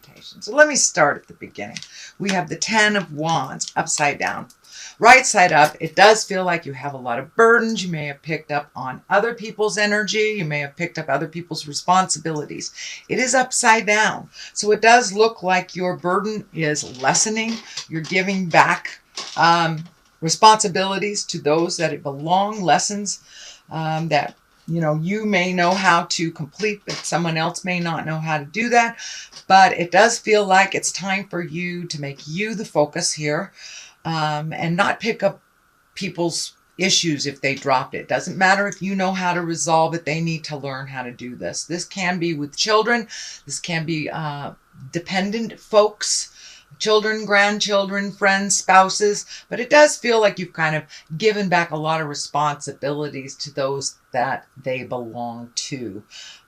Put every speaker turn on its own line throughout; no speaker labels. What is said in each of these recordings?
temptation. So let me start at the beginning. We have the 10 of Wands upside down. Right side up, it does feel like you have a lot of burdens. You may have picked up on other people's energy. You may have picked up other people's responsibilities. It is upside down. So it does look like your burden is lessening. You're giving back responsibilities to those that it belong, lessons that you may know how to complete, but someone else may not know how to do that. But it does feel like it's time for you to make you the focus here. And not pick up people's issues if they dropped it. Doesn't matter if you know how to resolve it. They need to learn how to do this. This can be with children. This can be dependent folks, children, grandchildren, friends, spouses. But it does feel like you've kind of given back a lot of responsibilities to those that they belong to.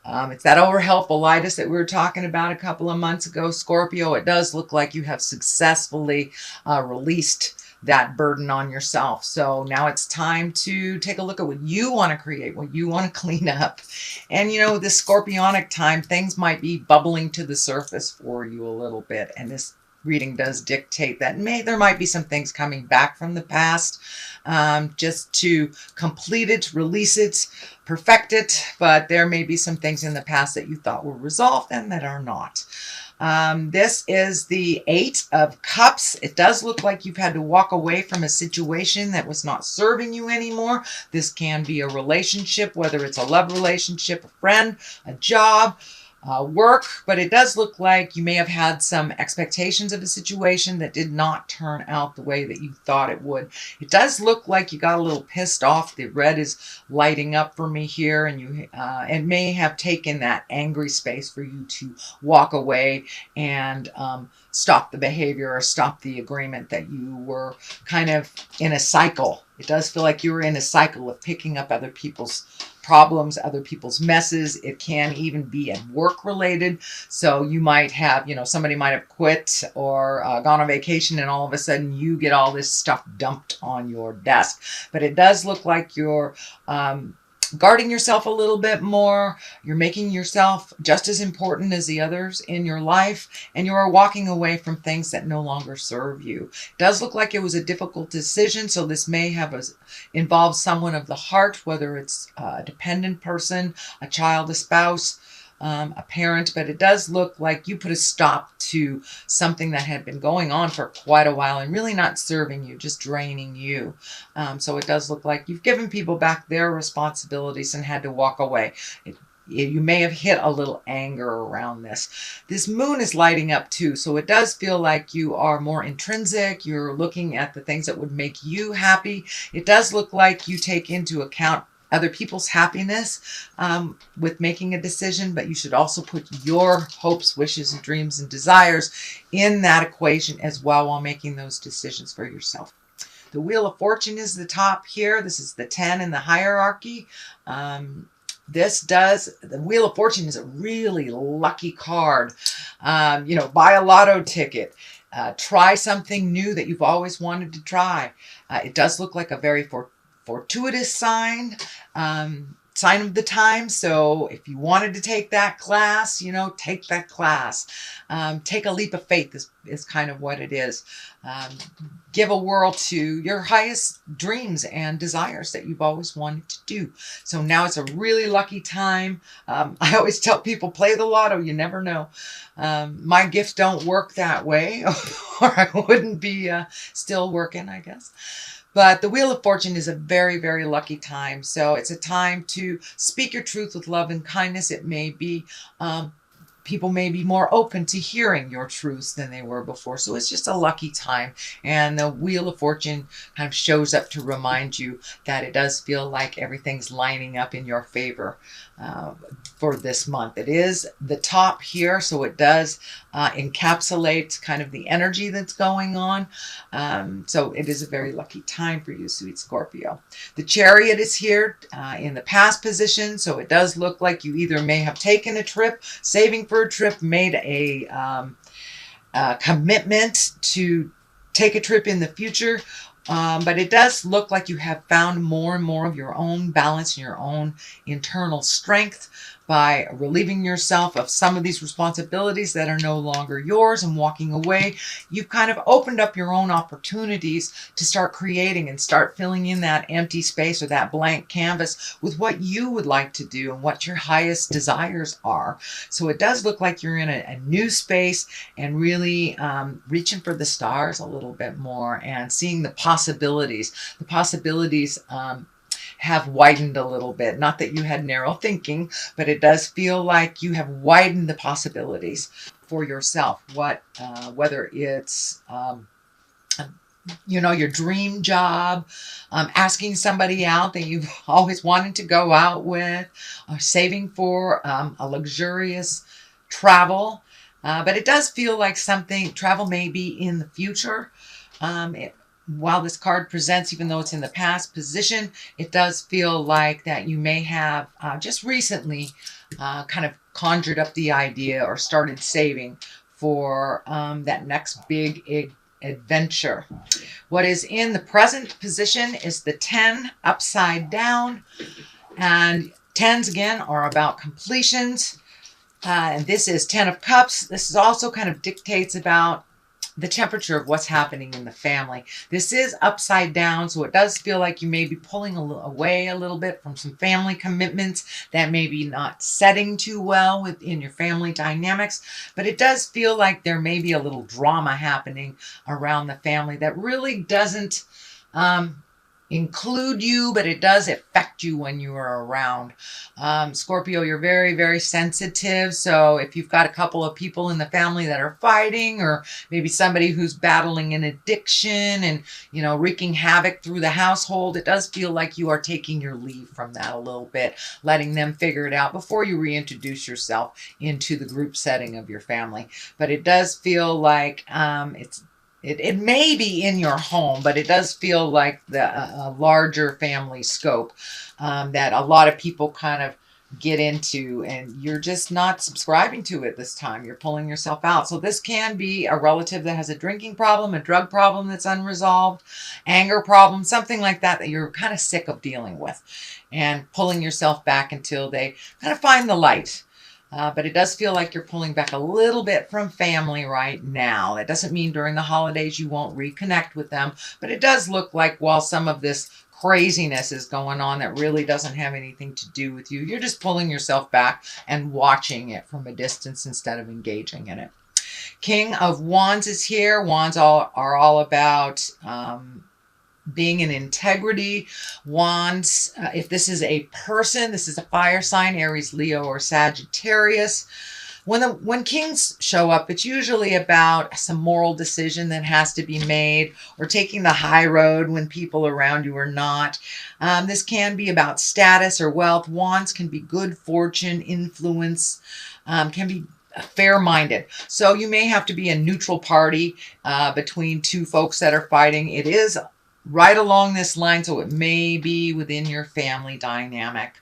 It's that overhelpful-itis that we were talking about a couple of months ago, Scorpio. It does look like you have successfully released that burden on yourself. So now it's time to take a look at what you want to create, what you want to clean up. And this Scorpionic time, things might be bubbling to the surface for you a little bit. And this reading does dictate that there might be some things coming back from the past, just to complete it, release it, perfect it. But there may be some things in the past that you thought were resolved and that are not. This is the 8 of Cups. It does look like you've had to walk away from a situation that was not serving you anymore. This can be a relationship, whether it's a love relationship, a friend, a job, work, but it does look like you may have had some expectations of a situation that did not turn out the way that you thought it would. It does look like you got a little pissed off. The red is lighting up for me here, and it may have taken that angry space for you to walk away and stop the behavior or stop the agreement that you were kind of in a cycle. It does feel like you were in a cycle of picking up other people's problems, other people's messes. It can even be at work related. So you might have, somebody might have quit or gone on vacation, and all of a sudden you get all this stuff dumped on your desk. But it does look like you're guarding yourself a little bit more. You're making yourself just as important as the others in your life, and you are walking away from things that no longer serve you. It does look like it was a difficult decision, so this may have involved someone of the heart, whether it's a dependent person, a child, a spouse, a parent, but it does look like you put a stop to something that had been going on for quite a while and really not serving you, just draining you. So it does look like you've given people back their responsibilities and had to walk away. You may have hit a little anger around this. This moon is lighting up too, so it does feel like you are more intrinsic. You're looking at the things that would make you happy. It does look like you take into account other people's happiness with making a decision, but you should also put your hopes, wishes, and dreams and desires in that equation as well while making those decisions for yourself. The Wheel of Fortune is the top here. This is the 10 in the hierarchy. The Wheel of Fortune is a really lucky card. Buy a lotto ticket. Try something new that you've always wanted to try. It does look like a very fortuitous sign of the time. So if you wanted to take that class, take that class. Take a leap of faith is kind of what it is. Give a whirl to your highest dreams and desires that you've always wanted to do. So now it's a really lucky time. I always tell people, play the lotto. You never know. My gifts don't work that way, or I wouldn't be still working, I guess. But the Wheel of Fortune is a very, very lucky time. So it's a time to speak your truth with love and kindness. It may be, people may be more open to hearing your truths than they were before. So it's just a lucky time. And the Wheel of Fortune kind of shows up to remind you that it does feel like everything's lining up in your favor for this month. It is the top here, so it does encapsulate kind of the energy that's going on. So it is a very lucky time for you, sweet Scorpio. The Chariot is here in the past position, so it does look like you either may have taken a trip, saving for a trip, made a commitment to take a trip in the future. But it does look like you have found more and more of your own balance and your own internal strength. by relieving yourself of some of these responsibilities that are no longer yours and walking away. You've kind of opened up your own opportunities to start creating and start filling in that empty space or that blank canvas with what you would like to do and what your highest desires are. So it does look like you're in a new space and really reaching for the stars a little bit more and seeing the possibilities. The possibilities have widened a little bit. Not that you had narrow thinking, but it does feel like you have widened the possibilities for yourself. Whether it's your dream job, asking somebody out that you've always wanted to go out with, or saving for a luxurious travel. But it does feel like travel may be in the future. While this card presents, even though it's in the past position, it does feel like that you may have just recently kind of conjured up the idea or started saving for that next big adventure. What is in the present position is the 10 upside down. And 10s again are about completions. And this is 10 of Cups. This is also kind of dictates about the temperature of what's happening in the family. This is upside down, so it does feel like you may be pulling away a little bit from some family commitments that may be not setting too well within your family dynamics. But it does feel like there may be a little drama happening around the family that really doesn't include you, but it does affect you when you are around. Scorpio, you're very, very sensitive. So if you've got a couple of people in the family that are fighting, or maybe somebody who's battling an addiction and, wreaking havoc through the household, it does feel like you are taking your leave from that a little bit, letting them figure it out before you reintroduce yourself into the group setting of your family. But it does feel like it may be in your home, but it does feel like a larger family scope that a lot of people kind of get into, and you're just not subscribing to it this time. You're pulling yourself out. So this can be a relative that has a drinking problem, a drug problem that's unresolved, anger problem, something like that you're kind of sick of dealing with, and pulling yourself back until they kind of find the light. But it does feel like you're pulling back a little bit from family right now. That doesn't mean during the holidays you won't reconnect with them, but it does look like while some of this craziness is going on that really doesn't have anything to do with you, you're just pulling yourself back and watching it from a distance instead of engaging in it. King of Wands is here. Wands are all about being in integrity. Wands, if this is a person, this is a fire sign, Aries, Leo, or Sagittarius. When kings show up, it's usually about some moral decision that has to be made, or taking the high road when people around you are not. This can be about status or wealth. Wands can be good fortune, influence, can be fair-minded. So you may have to be a neutral party between two folks that are fighting. It is right along this line, so it may be within your family dynamic.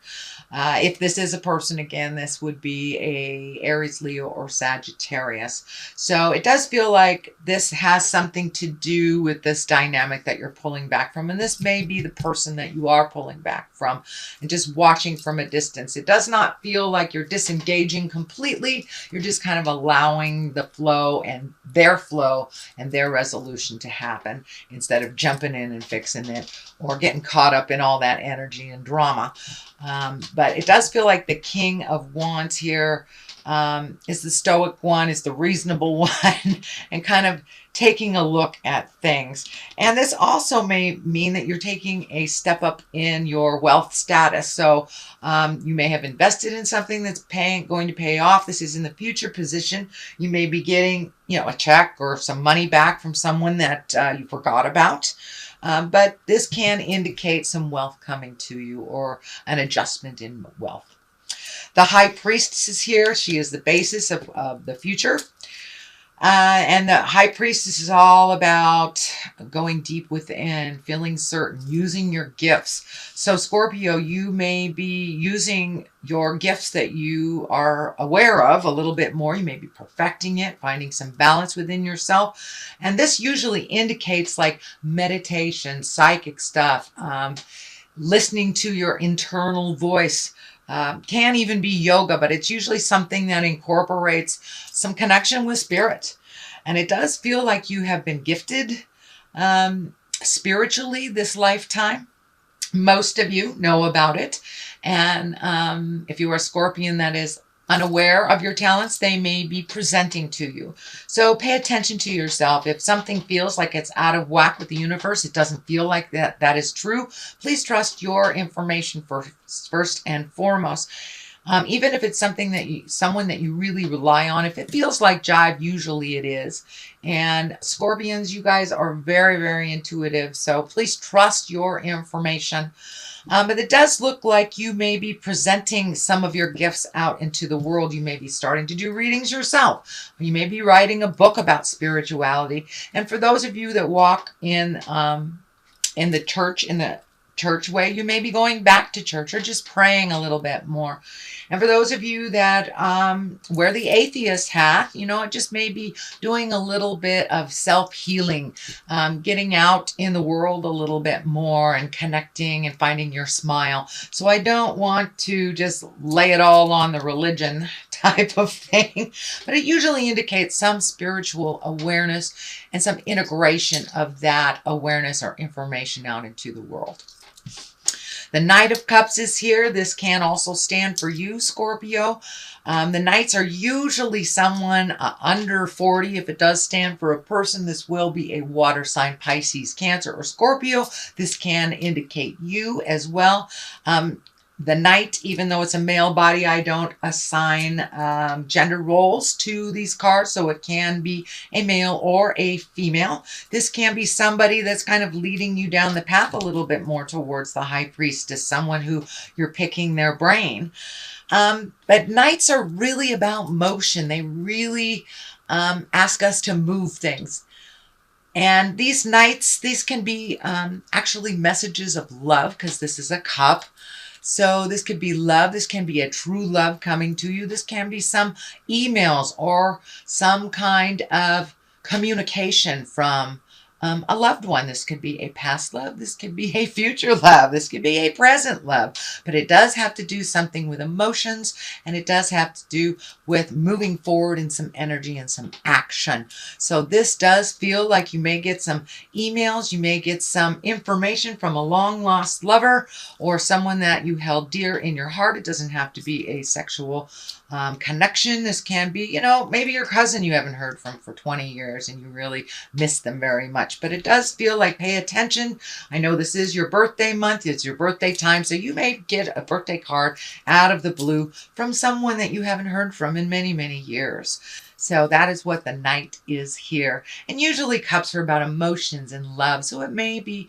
If this is a person, again, this would be a Aries, Leo, or Sagittarius. So it does feel like this has something to do with this dynamic that you're pulling back from. And this may be the person that you are pulling back from and just watching from a distance. It does not feel like you're disengaging completely. You're just kind of allowing the flow and their resolution to happen instead of jumping in and fixing it or getting caught up in all that energy and drama. But it does feel like the King of Wands here is the stoic one, is the reasonable one, and kind of taking a look at things. And this also may mean that you're taking a step up in your wealth status. So you may have invested in something that's going to pay off. This is in the future position. You may be getting, a check or some money back from someone that you forgot about. But this can indicate some wealth coming to you or an adjustment in wealth. The High Priestess is here. She is the basis of the future. And the High Priestess is all about going deep within, feeling certain, using your gifts. So Scorpio, you may be using your gifts that you are aware of a little bit more. You may be perfecting it, finding some balance within yourself. And this usually indicates like meditation, psychic stuff, listening to your internal voice, Can even be yoga, but it's usually something that incorporates some connection with spirit. And it does feel like you have been gifted spiritually this lifetime. Most of you know about it. And if you are a Scorpion that is unaware of your talents, they may be presenting to you. So pay attention to yourself. If something feels like it's out of whack with the universe, it doesn't feel like that is true, please trust your information first and foremost. Even if it's something that someone that you really rely on, if it feels like jive, usually it is. And Scorpions, you guys are very, very intuitive. So please trust your information. But it does look like you may be presenting some of your gifts out into the world. You may be starting to do readings yourself. You may be writing a book about spirituality. And for those of you that walk in the church way, you may be going back to church or just praying a little bit more. And for those of you that wear the atheist hat, it just may be doing a little bit of self-healing, getting out in the world a little bit more and connecting and finding your smile. So I don't want to just lay it all on the religion type of thing, but it usually indicates some spiritual awareness and some integration of that awareness or information out into the world. The Knight of Cups is here. This can also stand for you, Scorpio. The Knights are usually someone under 40. If it does stand for a person, this will be a water sign, Pisces, Cancer, or Scorpio. This can indicate you as well. The Knight, even though it's a male body, I don't assign gender roles to these cards, so it can be a male or a female. This can be somebody that's kind of leading you down the path a little bit more towards the High Priestess, someone who you're picking their brain. But Knights are really about motion. They really ask us to move things. And these Knights, these can be actually messages of love, because this is a cup. So this could be love. This can be a true love coming to you. This can be some emails or some kind of communication from a loved one. This could be a past love. This could be a future love. This could be a present love. But it does have to do something with emotions, and it does have to do with moving forward in some energy and some action. So this does feel like you may get some emails. You may get some information from a long lost lover or someone that you held dear in your heart. It doesn't have to be a sexual connection. This can be, maybe your cousin you haven't heard from for 20 years and you really miss them very much. But it does feel like pay attention. I know this is your birthday month. It's your birthday time. So you may get a birthday card out of the blue from someone that you haven't heard from in many, many years. So that is what the Knight is here. And usually cups are about emotions and love. So it may be,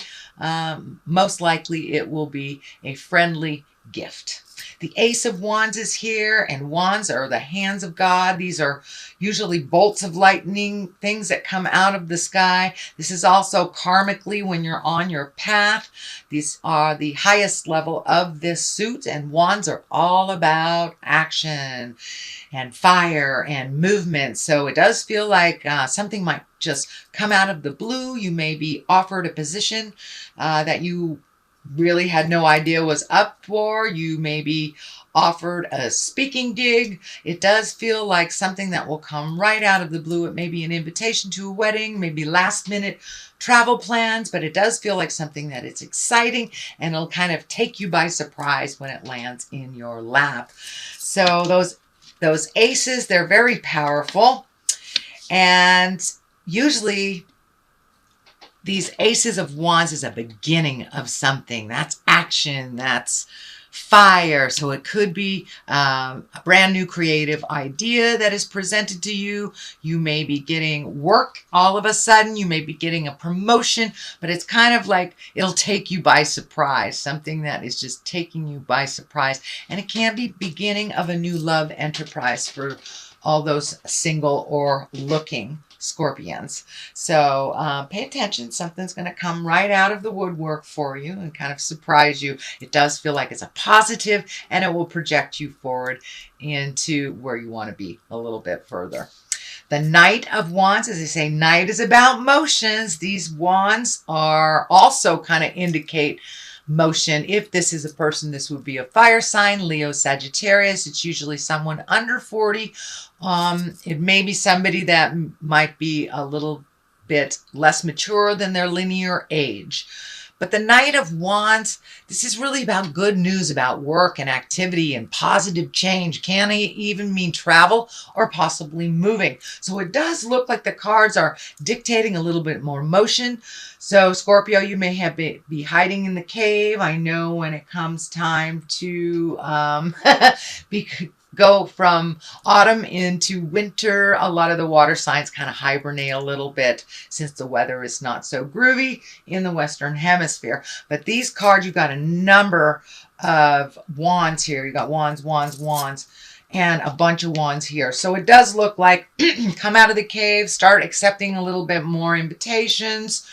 most likely it will be a friendly gift. The Ace of Wands is here, and wands are the hands of God. These are usually bolts of lightning, things that come out of the sky. This is also karmically when you're on your path. These are the highest level of this suit, and wands are all about action and fire and movement. So it does feel like something might just come out of the blue. You may be offered a position that you really had no idea was up for. You may be offered a speaking gig. It does feel like something that will come right out of the blue. It may be an invitation to a wedding, maybe last minute travel plans, but it does feel like something that it's exciting and it'll kind of take you by surprise when it lands in your lap. So those aces, they're very powerful, and usually these aces of wands is a beginning of something. That's action. That's fire. So it could be a brand new creative idea that is presented to you. You may be getting work all of a sudden. You may be getting a promotion, but it's kind of like it'll take you by surprise. Something that is just taking you by surprise. And it can be beginning of a new love enterprise for all those single or looking Scorpions. So pay attention. Something's going to come right out of the woodwork for you and kind of surprise you. It does feel like it's a positive, and it will project you forward into where you want to be a little bit further. The Knight of Wands, as I say, Knight is about motions. These wands are also kind of indicate motion. If this is a person, this would be a fire sign, Leo, Sagittarius. It's usually someone under 40. It may be somebody that might be a little bit less mature than their linear age. But the Knight of Wands, this is really about good news about work and activity and positive change. Can even mean travel or possibly moving. So it does look like the cards are dictating a little bit more motion. So Scorpio, you may have be hiding in the cave. I know when it comes time to go from autumn into winter, a lot of the water signs kind of hibernate a little bit since the weather is not so groovy in the Western Hemisphere. But these cards, you've got a number of wands here. You got wands, wands, wands, and a bunch of wands here. So it does look like come out of the cave, start accepting a little bit more invitations.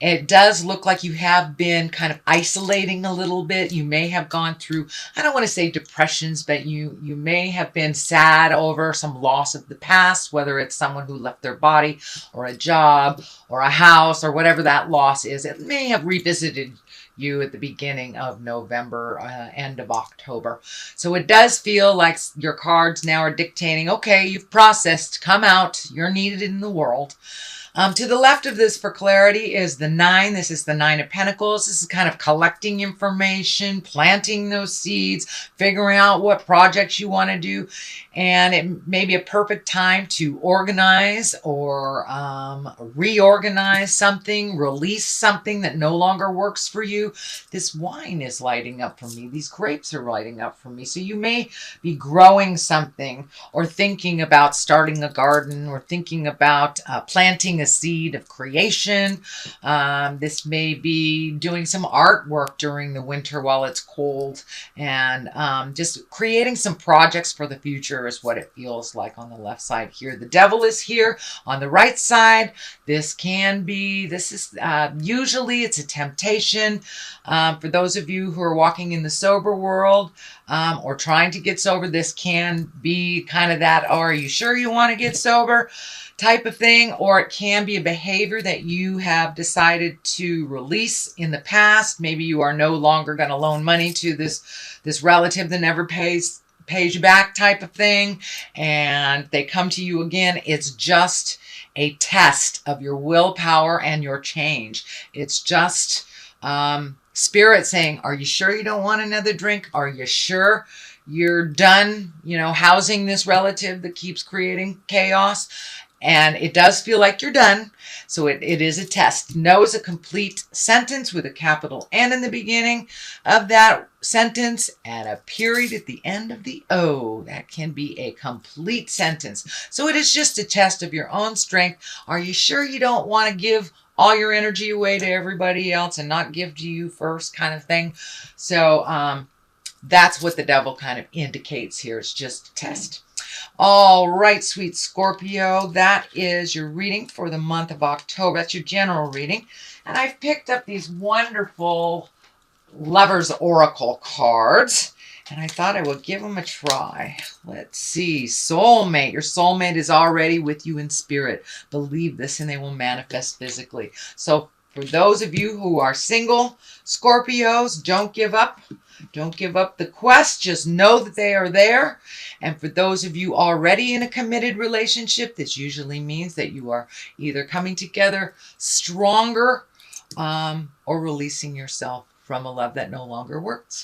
It does look like you have been kind of isolating a little bit. You may have gone through, I don't want to say depressions, but you may have been sad over some loss of the past, whether it's someone who left their body or a job or a house or whatever that loss is. It may have revisited you at the beginning of November, end of October. So it does feel like your cards now are dictating, okay, you've processed, come out, you're needed in the world. To the left of this for clarity is the 9. This is the 9 of Pentacles. This is kind of collecting information, planting those seeds, figuring out what projects you want to do. And it may be a perfect time to organize or reorganize something, release something that no longer works for you. This wine is lighting up for me. These grapes are lighting up for me. So you may be growing something or thinking about starting a garden or thinking about planting a seed of creation. This may be doing some artwork during the winter while it's cold and just creating some projects for the future is what it feels like on the left side here. The Devil is here on the right side. This is usually it's a temptation. For those of you who are walking in the sober world or trying to get sober, this can be kind of that, oh, are you sure you want to get sober type of thing, or it can be a behavior that you have decided to release in the past. Maybe you are no longer going to loan money to this relative that never pays you back type of thing, and they come to you again. It's just a test of your willpower and your change. It's just Spirit saying, are you sure you don't want another drink? Are you sure you're done, housing this relative that keeps creating chaos? And it does feel like you're done. So it is a test. No is a complete sentence with a capital N in the beginning of that sentence and a period at the end of the O. That can be a complete sentence. So it is just a test of your own strength. Are you sure you don't want to give all your energy away to everybody else and not give to you first kind of thing? So that's what the Devil kind of indicates here. It's just a test. All right, sweet Scorpio, that is your reading for the month of October. That's your general reading. And I've picked up these wonderful Lover's Oracle cards, and I thought I would give them a try. Let's see. Soulmate. Your soulmate is already with you in spirit. Believe this, and they will manifest physically. So for those of you who are single Scorpios, don't give up. Don't give up the quest. Just know that they are there. And for those of you already in a committed relationship, this usually means that you are either coming together stronger or releasing yourself from a love that no longer works.